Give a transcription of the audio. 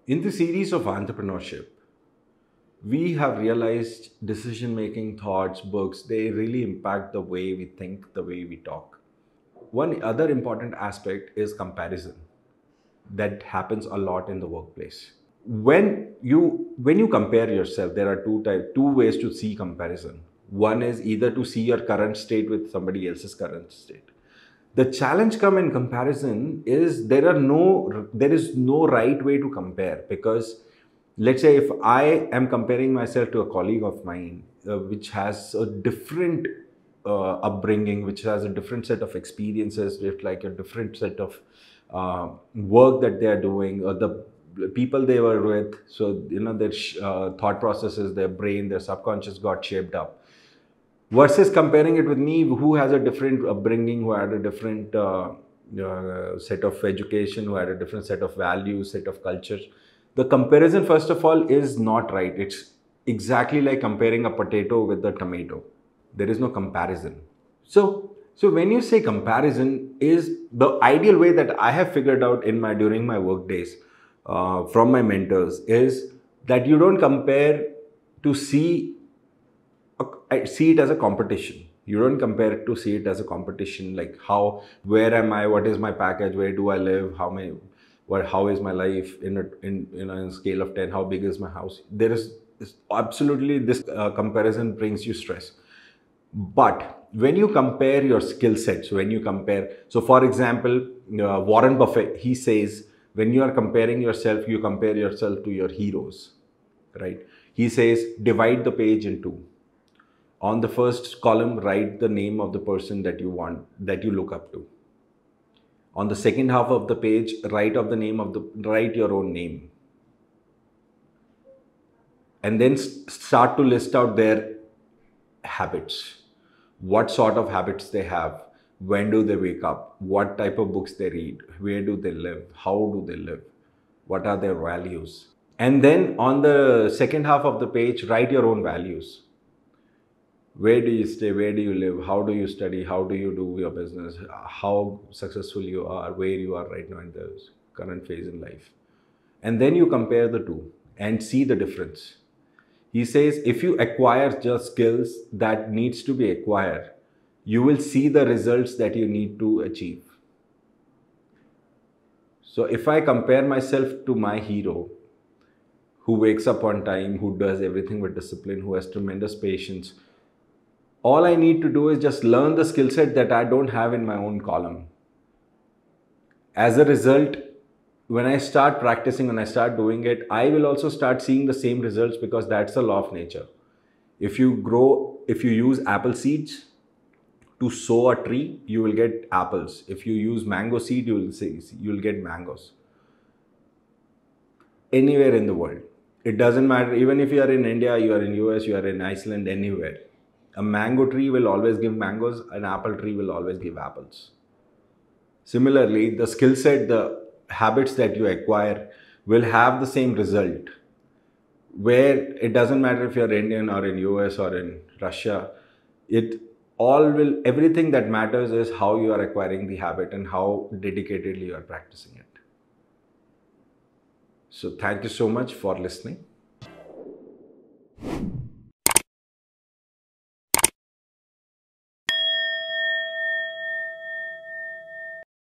In the series of entrepreneurship, we have realized decision-making, thoughts, books, they really impact the way we think, the way we talk. One other important aspect is comparison that happens a lot in the workplace. When you compare yourself, there are two ways to see comparison. One is either to see your current state with somebody else's current state. The challenge come in comparison is there is no right way to compare, because let's say if I am comparing myself to a colleague of mine which has a different upbringing, which has a different set of experiences, with like a different set of work that they are doing, or the people they were with, so their thought processes, their brain, their subconscious got shaped up, versus comparing it with me, who has a different upbringing, who had a different set of education, who had a different set of values, set of cultures. The comparison, first of all, is not right. It's exactly like comparing a potato with a tomato. There is no comparison. So when you say comparison, is the ideal way that I have figured out during my work days from my mentors, is that you don't compare to see it as a competition. You don't compare it to see it as a competition, like where am I, what is my package, where do I live, how is my life in a scale of 10, how big is my house. There is absolutely this comparison brings you stress. But when you compare your skill sets, so for example, Warren Buffett, he says, when you are comparing yourself, you compare yourself to your heroes, right? He says, divide the page in two. On the first column, write the name of the person that you look up to. On the second half of the page, write your own name. And then start to list out their habits. What sort of habits they have, when do they wake up, what type of books they read, where do they live, how do they live, what are their values. And then on the second half of the page, write your own values. Where do you stay? Where do you live? How do you study? How do you do your business? How successful you are, where you are right now in the current phase in life. And then you compare the two and see the difference. He says, if you acquire just skills that needs to be acquired, you will see the results that you need to achieve. So if I compare myself to my hero, who wakes up on time, who does everything with discipline, who has tremendous patience, all I need to do is just learn the skill set that I don't have in my own column. As a result, when I start practicing, when I start doing it, I will also start seeing the same results, because that's the law of nature. If you use apple seeds to sow a tree, you will get apples. If you use mango seed, you will get mangoes. Anywhere in the world. It doesn't matter, even if you are in India, you are in US, you are in Iceland, anywhere. A mango tree will always give mangoes, an apple tree will always give apples. Similarly, the skill set, the habits that you acquire will have the same result, where it doesn't matter if you're Indian or in US or in Russia. Everything that matters is how you are acquiring the habit and how dedicatedly you are practicing it. So thank you so much for listening.